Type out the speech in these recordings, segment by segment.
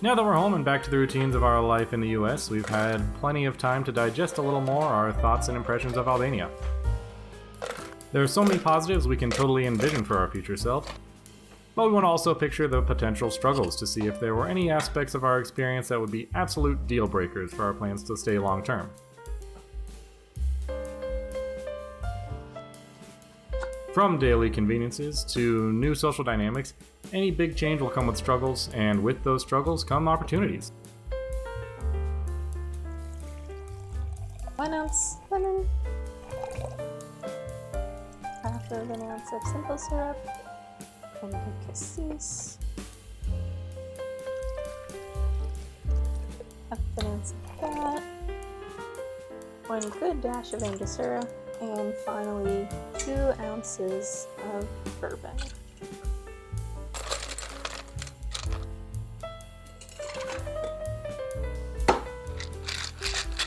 Now that we're home and back to the routines of our life in the US, we've had plenty of time to digest a little more our thoughts and impressions of Albania. There are so many positives we can totally envision for our future self, but we want to also picture the potential struggles to see if there were any aspects of our experience that would be absolute deal breakers for our plans to stay long term. From daily conveniences to new social dynamics, any big change will come with struggles, and with those struggles come opportunities. 1 ounce lemon, half of an ounce of simple syrup, and cassis, half an ounce of that, 1 good dash of Angostura, and finally 2 ounces of bourbon.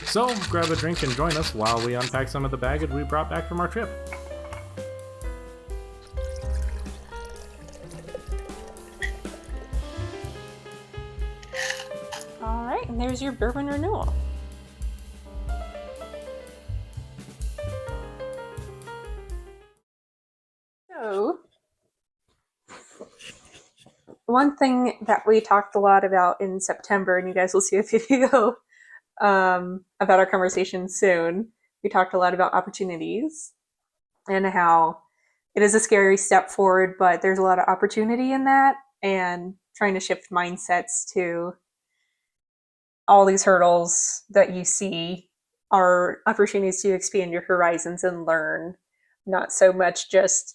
So, grab a drink and join us while we unpack some of the baggage we brought back from our trip. Alright, and there's your bourbon renewal. So, one thing that we talked a lot about in September, and you guys will see a video about our conversation soon, we talked a lot about opportunities and how it is a scary step forward, but there's a lot of opportunity in that, and trying to shift mindsets to all these hurdles that you see are opportunities to expand your horizons and learn, not so much just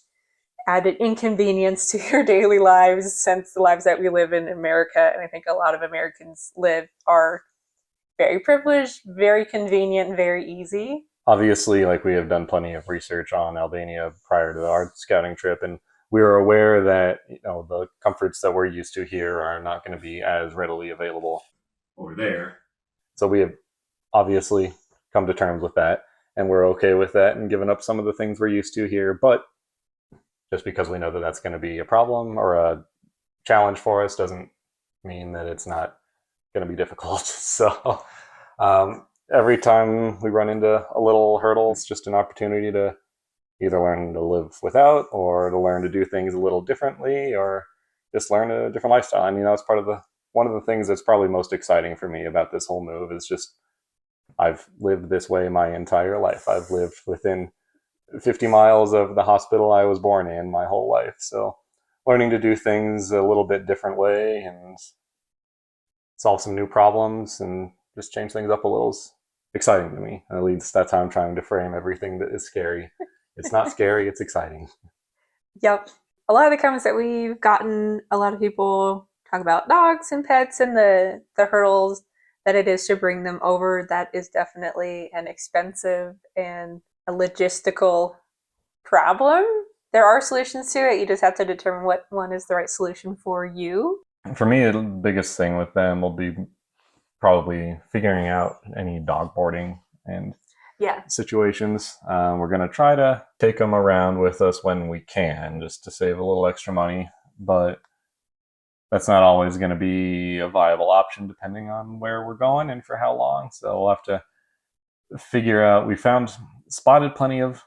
added inconvenience to your daily lives, since the lives that we live in America, and I think a lot of Americans live, are very privileged, very convenient, very easy. Obviously, like, we have done plenty of research on Albania prior to our scouting trip, and we are aware that, you know, the comforts that we're used to here are not going to be as readily available over there. So we have obviously come to terms with that, and we're okay with that and given up some of the things we're used to here. But just because we know that that's going to be a problem or a challenge for us doesn't mean that it's not going to be difficult. So every time we run into a little hurdle, it's just an opportunity to either learn to live without, or to learn to do things a little differently, or just learn a different lifestyle. I mean, that's part of one of the things that's probably most exciting for me about this whole move is just, I've lived this way my entire life. I've lived within 50 miles of the hospital I was born in my whole life. So learning to do things a little bit different way and solve some new problems and just change things up a little is exciting to me. At least that's how I'm trying to frame everything that is scary. It's not scary, it's exciting. Yep. A lot of the comments that we've gotten, a lot of people talk about dogs and pets and the hurdles that it is to bring them over. That is definitely an expensive and a logistical problem. There are solutions to it. You just have to determine what one is the right solution for you. For me, the biggest thing with them will be probably figuring out any dog boarding and situations. We're going to try to take them around with us when we can, just to save a little extra money, but that's not always going to be a viable option depending on where we're going and for how long. So we'll have to figure out. We spotted plenty of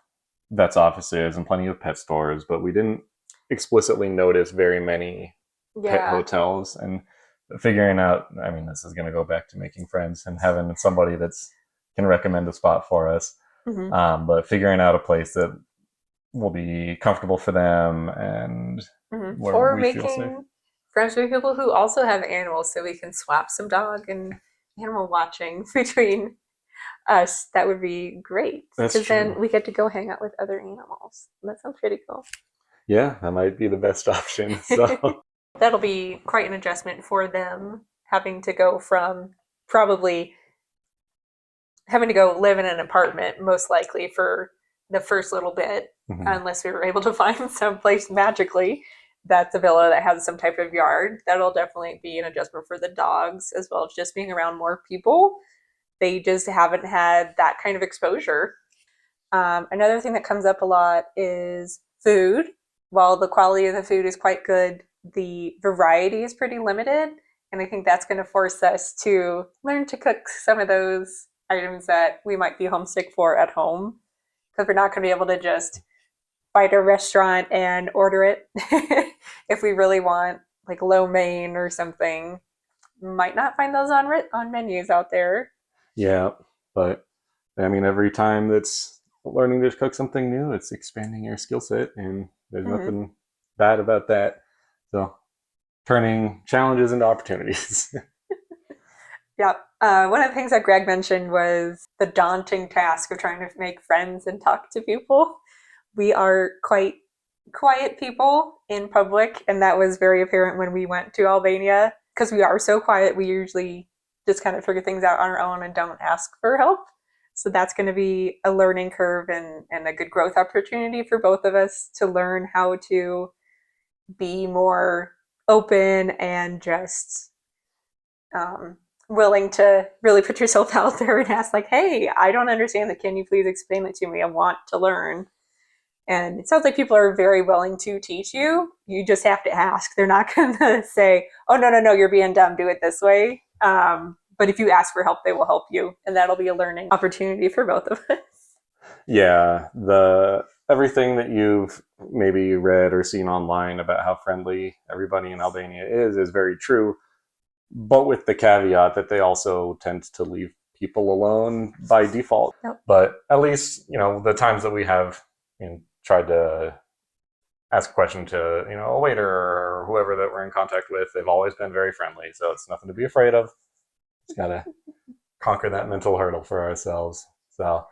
vets offices and plenty of pet stores, but we didn't explicitly notice very many pet hotels. And figuring out, I mean, this is going to go back to making friends and having somebody that's can recommend a spot for us. But figuring out a place that will be comfortable for them and where or we making feel safe. friends with people who also have animals, so we can swap some dog and animal watching between us. That would be great, because then we get to go hang out with other animals. That sounds pretty cool. Yeah, that might be the best option. So that'll be quite an adjustment for them, having to go from probably having to go live in an apartment, most likely for the first little bit, unless we were able to find some place magically that's a villa that has some type of yard. That'll definitely be an adjustment for the dogs, as well as just being around more people. They just haven't had that kind of exposure. Another thing that comes up a lot is food. While the quality of the food is quite good, the variety is pretty limited. And I think that's going to force us to learn to cook some of those items that we might be homesick for at home, because we're not going to be able to just find a restaurant and order it. If we really want like lo mein or something, might not find those on menus out there. Yeah, but I mean, every time that's learning to cook something new, it's expanding your skill set, and there's nothing bad about that. So, turning challenges into opportunities. Yeah. One of the things that Greg mentioned was the daunting task of trying to make friends and talk to people. We are quite quiet people in public, and that was very apparent when we went to Albania. Because we are so quiet, we usually just kind of figure things out on our own and don't ask for help. So that's going to be a learning curve and a good growth opportunity for both of us to learn how to be more open and just willing to really put yourself out there and ask, like, hey, I don't understand that. Can you please explain it to me? I want to learn. And it sounds like people are very willing to teach you. You just have to ask. They're not going to say, oh, no, you're being dumb. Do it this way. But if you ask for help, they will help you. And that'll be a learning opportunity for both of us. Yeah, everything that you've maybe read or seen online about how friendly everybody in Albania is very true, but with the caveat that they also tend to leave people alone by default. Yep. But at least, the times that we have tried to ask a question to a waiter or whoever that we're in contact with, they've always been very friendly, so it's nothing to be afraid of. Just gotta conquer that mental hurdle for ourselves. So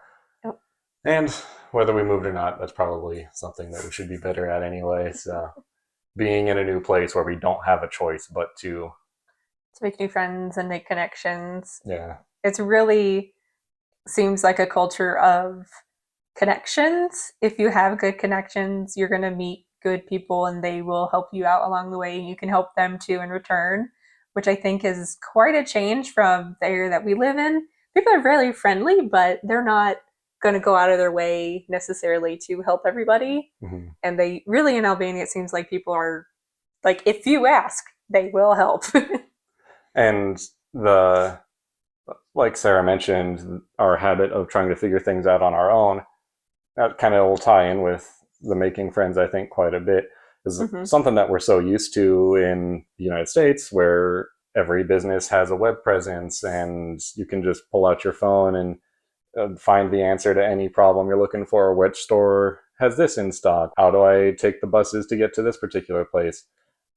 yep. And whether we moved or not, that's probably something that we should be better at anyway. So being in a new place where we don't have a choice but to make new friends and make connections. Yeah. It's really seems like a culture of connections. If you have good connections, you're going to meet good people and they will help you out along the way. You can help them too in return, which I think is quite a change from the area that we live in. People are really friendly, but they're not going to go out of their way necessarily to help everybody. Mm-hmm. And they really, in Albania, it seems like people are like, if you ask, they will help. And like Sarah mentioned, our habit of trying to figure things out on our own, that kind of will tie in with the making friends, I think, quite a bit. Is something that we're so used to in the United States, where every business has a web presence and you can just pull out your phone and find the answer to any problem you're looking for. Which store has this in stock? How do I take the buses to get to this particular place?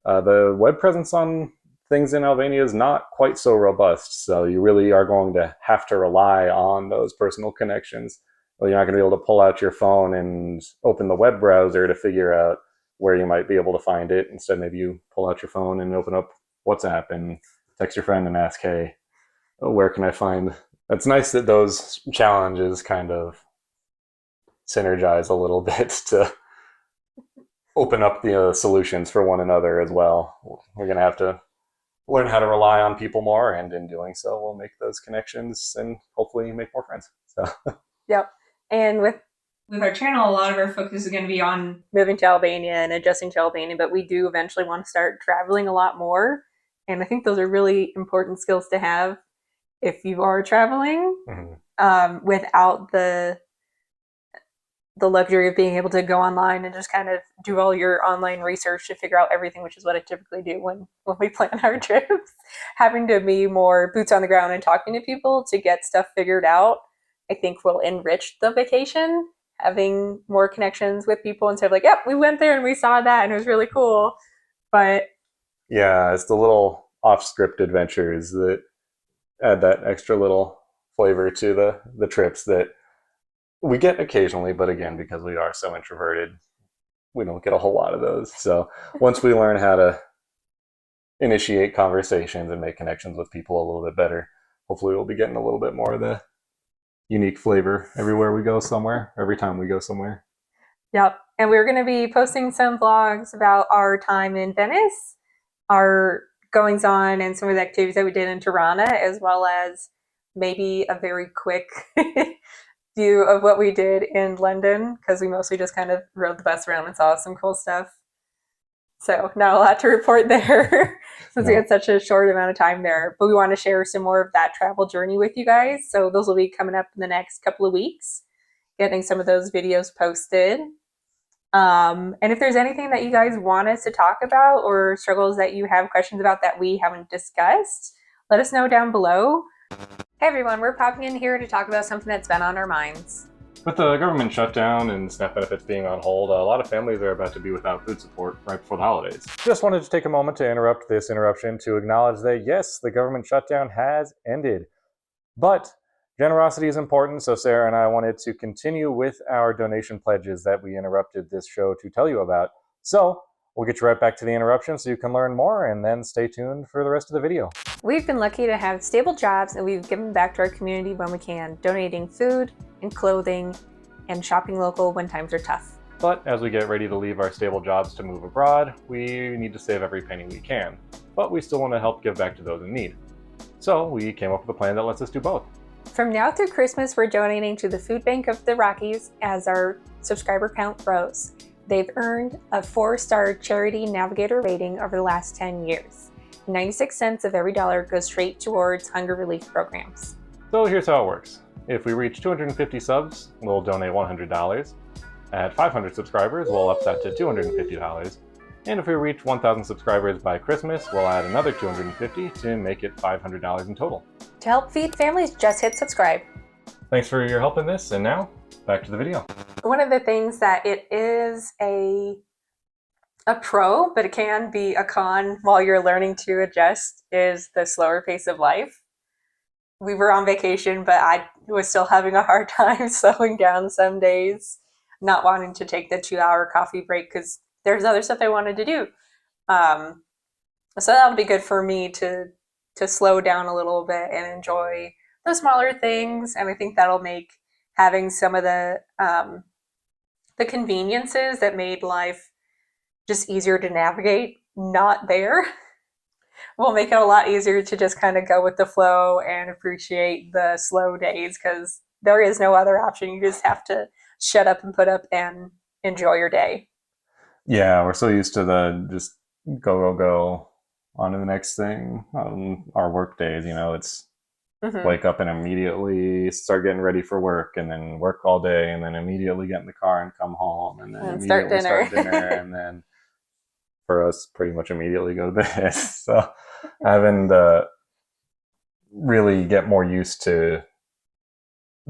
The web presence on things in Albania is not quite so robust, so you really are going to have to rely on those personal connections. Well, you're not going to be able to pull out your phone and open the web browser to figure out where you might be able to find it. Instead, maybe you pull out your phone and open up WhatsApp and text your friend and ask, hey, where can I find? It's nice that those challenges kind of synergize a little bit to open up the solutions for one another as well. We're going to have to learn how to rely on people more, and in doing so, we'll make those connections and hopefully make more friends. So. Yep. And with our channel, a lot of our focus is going to be on moving to Albania and adjusting to Albania, but we do eventually want to start traveling a lot more. And I think those are really important skills to have if you are traveling, without the luxury of being able to go online and just kind of do all your online research to figure out everything, which is what I typically do when we plan our trips. Having to be more boots on the ground and talking to people to get stuff figured out, I think will enrich the vacation. Having more connections with people instead of like, yep, we went there and we saw that and it was really cool. But yeah, it's the little off-script adventures that add that extra little flavor to the trips that we get occasionally, but again, because we are so introverted, we don't get a whole lot of those. So once we learn how to initiate conversations and make connections with people a little bit better, hopefully we'll be getting a little bit more of the unique flavor everywhere we go somewhere, every time we go somewhere. Yep. And we're going to be posting some vlogs about our time in Venice, our goings on, and some of the activities that we did in Tirana, as well as maybe a very quick view of what we did in London, because we mostly just kind of rode the bus around and saw some cool stuff. So not a lot to report there. since we had such a short amount of time there. But we want to share some more of that travel journey with you guys. So those will be coming up in the next couple of weeks, getting some of those videos posted. And if there's anything that you guys want us to talk about or struggles that you have questions about that we haven't discussed, let us know down below. Hey everyone, we're popping in here to talk about something that's been on our minds. With the government shutdown and SNAP benefits being on hold, a lot of families are about to be without food support right before the holidays. Just wanted to take a moment to interrupt this interruption to acknowledge that yes, the government shutdown has ended. But generosity is important, so Sarah and I wanted to continue with our donation pledges that we interrupted this show to tell you about. So we'll get you right back to the interruption so you can learn more, and then stay tuned for the rest of the video. We've been lucky to have stable jobs, and we've given back to our community when we can, donating food and clothing and shopping local when times are tough. But as we get ready to leave our stable jobs to move abroad, we need to save every penny we can. But we still want to help give back to those in need. So we came up with a plan that lets us do both. From now through Christmas, we're donating to the Food Bank of the Rockies as our subscriber count grows. They've earned a 4-star Charity Navigator rating over the last 10 years. 96 cents of every dollar goes straight towards hunger relief programs. So here's how it works. If we reach 250 subs, we'll donate $100. At 500 subscribers, we'll up that to $250. And if we reach 1,000 subscribers by Christmas, we'll add another $250 to make it $500 in total. To help feed families, just hit subscribe. Thanks for your help in this, and now, back to the video. One of the things that it is a pro, but it can be a con while you're learning to adjust, is the slower pace of life. We were on vacation, but I was still having a hard time slowing down some days, not wanting to take the 2-hour coffee break because there's other stuff I wanted to do. So that'll be good for me to slow down a little bit and enjoy the smaller things. And I think that'll make having some of the conveniences that made life just easier to navigate not there will make it a lot easier to just kind of go with the flow and appreciate the slow days, because there is no other option. You just have to shut up and put up and enjoy your day. Yeah, we're so used to the just go on to the next thing. Our work days, it's wake up and immediately start getting ready for work, and then work all day, and then immediately get in the car and come home, and then immediately start dinner and then for us pretty much immediately go to bed. So having to really get more used to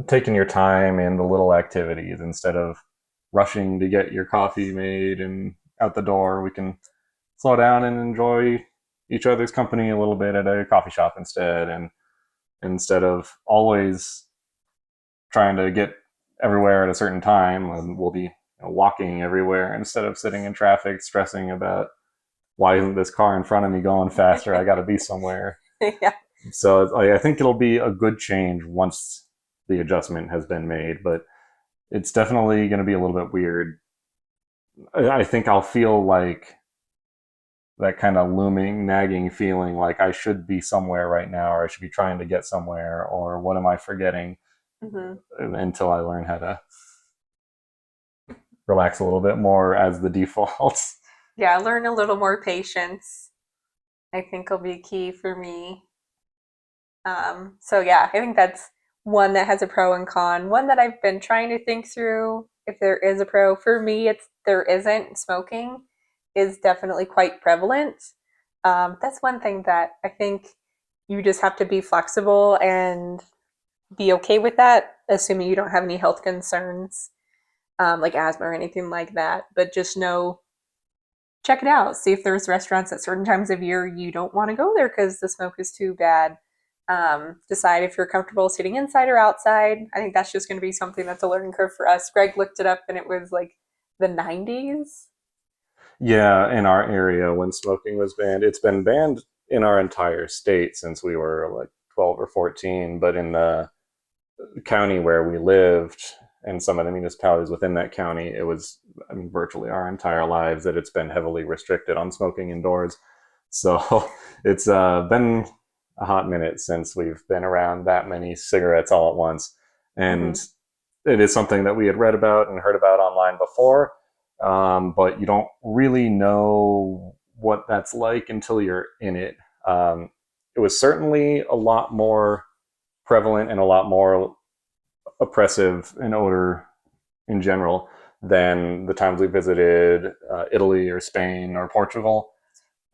taking your time in the little activities instead of rushing to get your coffee made and out the door. We can slow down and enjoy each other's company a little bit at a coffee shop instead, and instead of always trying to get everywhere at a certain time, we'll be walking everywhere instead of sitting in traffic stressing about why isn't this car in front of me going faster? I got to be somewhere. Yeah. So I think it'll be a good change once the adjustment has been made, but it's definitely going to be a little bit weird. I think I'll feel like that kind of looming, nagging feeling like I should be somewhere right now, or I should be trying to get somewhere, or what am I forgetting, until I learn how to relax a little bit more as the default. Yeah, learn a little more patience, I think will be key for me. So yeah, I think that's one that has a pro and con. One that I've been trying to think through if there is a pro. For me, there isn't. Smoking is definitely quite prevalent. That's one thing that I think you just have to be flexible and be okay with that, assuming you don't have any health concerns like asthma or anything like that. But just check it out. See if there's restaurants at certain times of year you don't want to go there because the smoke is too bad. Decide if you're comfortable sitting inside or outside. I think that's just going to be something that's a learning curve for us. Greg looked it up and it was like the 90s. Yeah, in our area when smoking was banned. It's been banned in our entire state since we were like 12 or 14, but in the county where we lived and some of the municipalities within that county, it was virtually our entire lives that it's been heavily restricted on smoking indoors. So it's been a hot minute since we've been around that many cigarettes all at once. And it is something that we had read about and heard about online before, but you don't really know what that's like until you're in it. It was certainly a lot more prevalent and a lot more oppressive in odor in general than the times we visited Italy or Spain or Portugal.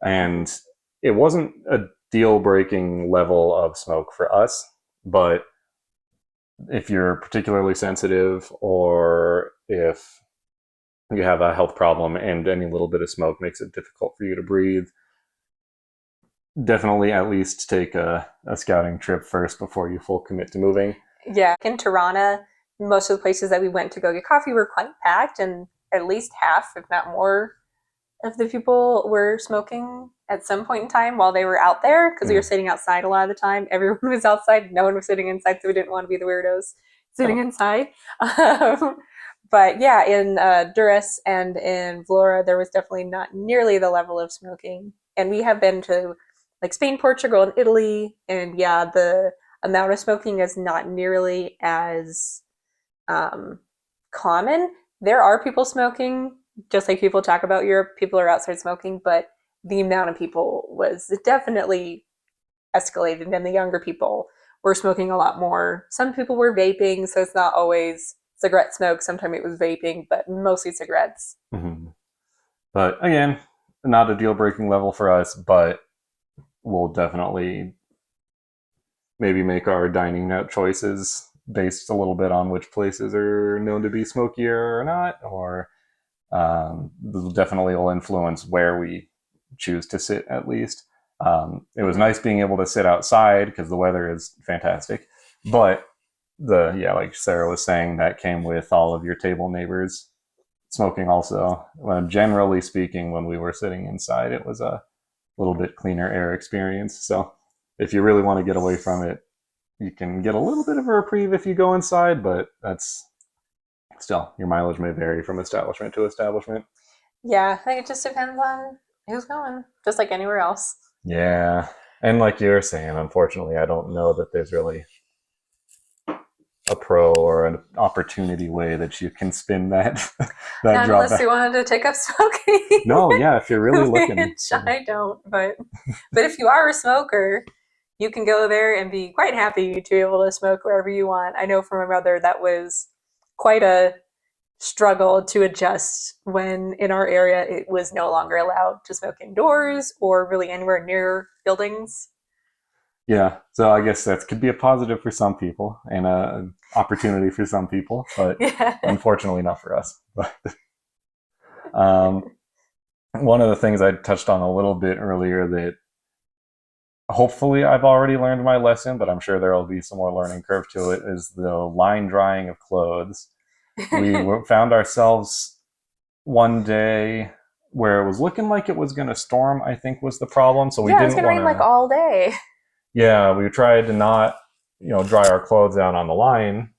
And it wasn't a deal-breaking level of smoke for us, but if you're particularly sensitive or if you have a health problem and any little bit of smoke makes it difficult for you to breathe, definitely at least take a scouting trip first before you full commit to moving. Yeah, in Tirana, most of the places that we went to go get coffee were quite packed, and at least half, if not more, of the people were smoking at some point in time while they were out there, because we were sitting outside a lot of the time. Everyone was outside, no one was sitting inside, so we didn't want to be the weirdos sitting inside. But yeah, in Durrës and in Vlora, there was definitely not nearly the level of smoking. And we have been to like Spain, Portugal, and Italy, and yeah, the amount of smoking is not nearly as common. There are people smoking, just like people talk about Europe, people are outside smoking, but the amount of people was definitely escalated, and the younger people were smoking a lot more. Some people were vaping, so it's not always cigarette smoke. Sometimes it was vaping, but mostly cigarettes. Mm-hmm. But again, not a deal-breaking level for us, but we'll definitely maybe make our dining out choices based a little bit on which places are known to be smokier or not, or definitely will influence where we choose to sit at least. It was nice being able to sit outside because the weather is fantastic, but like Sarah was saying, that came with all of your table neighbors smoking also. Generally speaking, when we were sitting inside, it was a little bit cleaner air experience. So if you really want to get away from it, you can get a little bit of a reprieve if you go inside, but that's still, your mileage may vary from establishment to establishment. Yeah, I think it just depends on who's going, just like anywhere else. Yeah, and like you were saying, unfortunately, I don't know that there's really a pro or an opportunity way that you can spin that Not drawback. unless you wanted to take up smoking. No, yeah, if you're really looking. Which I don't, but if you are a smoker, you can go there and be quite happy to be able to smoke wherever you want. I know for my brother that was quite a struggle to adjust when in our area it was no longer allowed to smoke indoors or really anywhere near buildings. Yeah, so I guess that could be a positive for some people and an opportunity for some people, but unfortunately not for us. But one of the things I touched on a little bit earlier that hopefully I've already learned my lesson, but I'm sure there will be some more learning curve to it, is the line drying of clothes. We found ourselves one day where it was looking like it was going to storm, I think was the problem. So we didn't want to rain like all day. Yeah, we tried to not, dry our clothes out on the line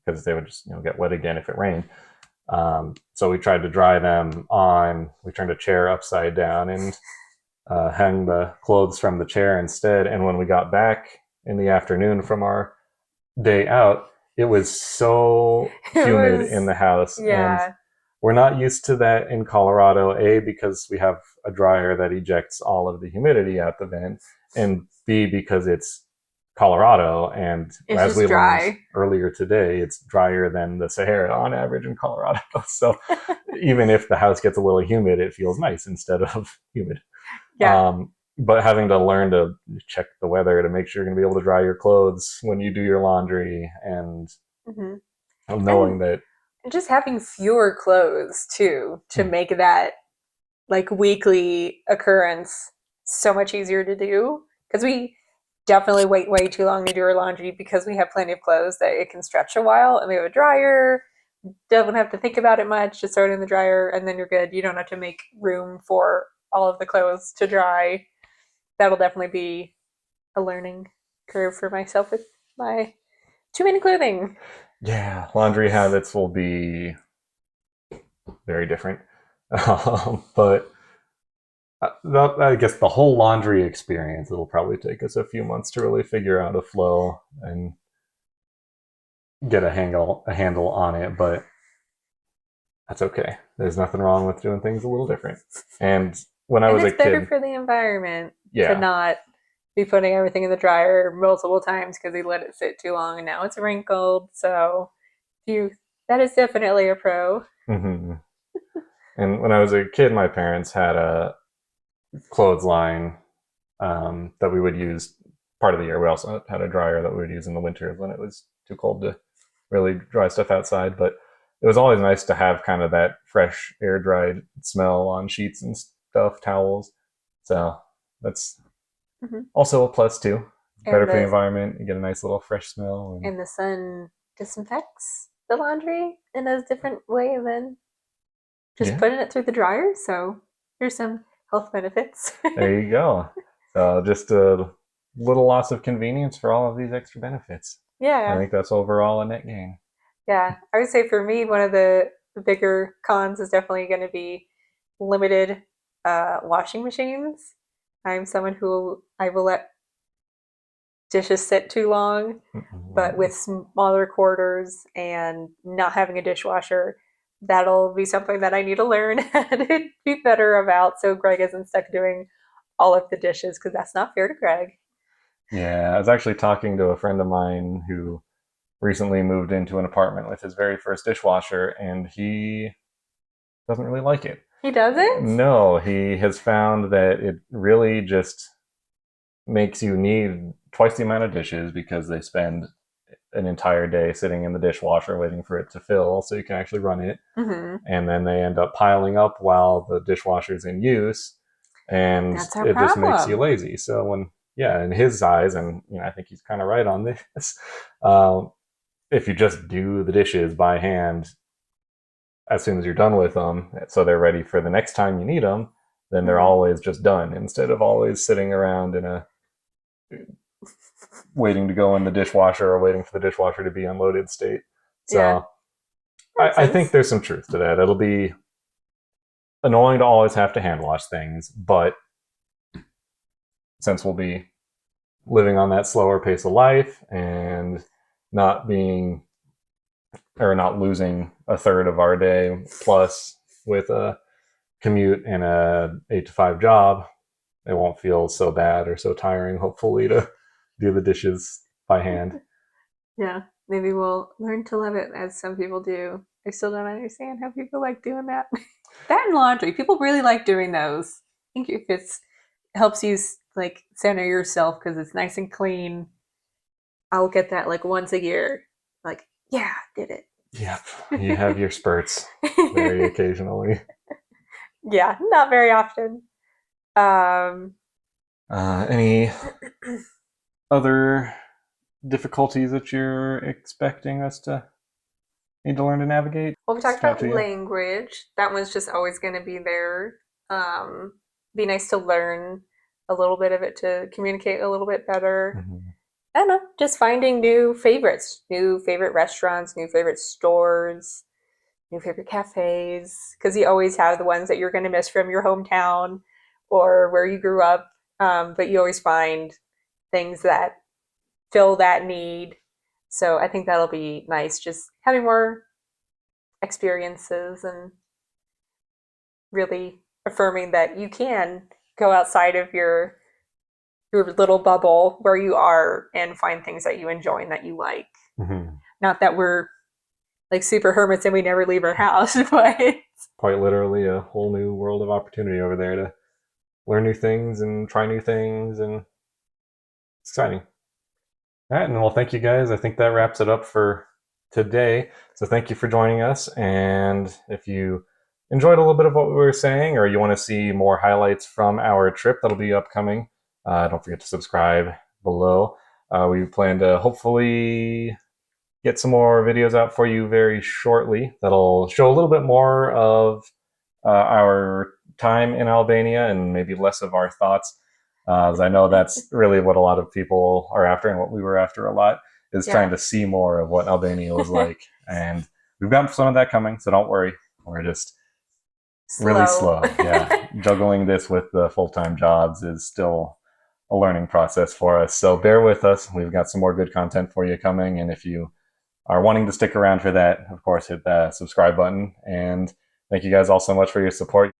because they would just, get wet again if it rained. So we tried to dry them on. We turned a chair upside down and hung the clothes from the chair instead. And when we got back in the afternoon from our day out, it was so humid in the house. Yeah. And we're not used to that in Colorado, A, because we have a dryer that ejects all of the humidity out the vent, and B, because it's Colorado, and it's as we dry. learned earlier today, it's drier than the Sahara on average in Colorado. So even if the house gets a little humid, it feels nice instead of humid. Yeah. But having to learn to check the weather to make sure you're going to be able to dry your clothes when you do your laundry, and knowing that just having fewer clothes too to make that like weekly occurrence so much easier to do, because we definitely wait way too long to do our laundry because we have plenty of clothes that it can stretch a while, and we have a dryer. Don't have to think about it much. Just throw it in the dryer and then you're good. You don't have to make room for all of the clothes to dry. That'll definitely be a learning curve for myself with my too many clothing. Yeah, laundry habits will be very different. But I guess the whole laundry experience, it'll probably take us a few months to really figure out a flow and get a handle on it, but that's okay. There's nothing wrong with doing things a little different. And when I was a it's better kid, for the environment yeah, to not be putting everything in the dryer multiple times because he let it sit too long and now it's wrinkled. So that is definitely a pro. hmm and when I was a kid, my parents had a clothesline that we would use part of the year. We also had a dryer that we would use in the winters when it was too cold to really dry stuff outside. But it was always nice to have kind of that fresh, air dried smell on sheets and stuff, towels. So that's Mhm. also a plus too. Better And for the the environment. You get a nice little fresh smell. and the sun disinfects the laundry in a different way than just Yeah, putting it through the dryer. So there's some health benefits. there you go. So just a little loss of convenience for all of these extra benefits. I Yeah. think that's overall a net gain. Yeah. I would say for me, one of the bigger cons is definitely going to be limited washing machines. I'm someone who I will let dishes sit too long, but with smaller quarters and not having a dishwasher, that'll be something that I need to learn and be better about so Greg isn't stuck doing all of the dishes because that's not fair to Greg. Yeah, I was actually talking to a friend of mine who recently moved into an apartment with his very first dishwasher, and he doesn't really like it. He doesn't? No, he has found that it really just makes you need twice the amount of dishes because they spend an entire day sitting in the dishwasher waiting for it to fill so you can actually run it. Mm-hmm. And then they end up piling up while the dishwasher's in use, and That's our it just makes you problem. lazy. So when, yeah, in his eyes, and I think he's kind of right on this. If you just do the dishes by hand as soon as you're done with them, so they're ready for the next time you need them, then they're always just done instead of always sitting around in a waiting to go in the dishwasher or waiting for the dishwasher to be unloaded state. Yeah. So I think there's some truth to that. It'll be annoying to always have to hand wash things, but since we'll be living on that slower pace of life and not being or not losing a third of our day plus with a commute and a 8 to 5 job, it won't feel so bad or so tiring, hopefully, to do the dishes by hand. Yeah. Maybe we'll learn to love it as some people do. I still don't understand how people like doing that. That and laundry. People really like doing those. I think if it's helps you like center yourself because it's nice and clean. I'll get that like once a year. Like, yeah, did it. Yep, you have your spurts very occasionally. Yeah, not very often. Um, Any other difficulties that you're expecting us to need to learn to navigate? well, we talked Stand about to you. language. That one's just always going to be there. Be nice to learn a little bit of it to communicate a little bit better. Mhm. I don't know, just finding new favorites, new favorite restaurants, new favorite stores, new favorite cafes, because you always have the ones that you're going to miss from your hometown or where you grew up. But you always find things that fill that need. So I think that'll be nice, just having more experiences and really affirming that you can go outside of your little bubble where you are and find things that you enjoy and that you like. Mm-hmm. Not that we're like super hermits and we never leave our house, but Quite literally a whole new world of opportunity over there to learn new things and try new things, and it's exciting. All right, and well, thank you guys. I think that wraps it up for today. So thank you for joining us. And if you enjoyed a little bit of what we were saying, or you want to see more highlights from our trip that'll be upcoming, don't forget to subscribe below. We plan to hopefully get some more videos out for you very shortly that'll show a little bit more of our time in Albania and maybe less of our thoughts. As I know that's really what a lot of people are after, and what we were after a lot is trying to see more of what Albania was like. And we've got some of that coming, so don't worry. We're just really slow. Yeah, juggling this with the full-time jobs is still a learning process for us. So bear with us. We've got some more good content for you coming, and if you are wanting to stick around for that, of course, hit that subscribe button. And thank you guys all so much for your support.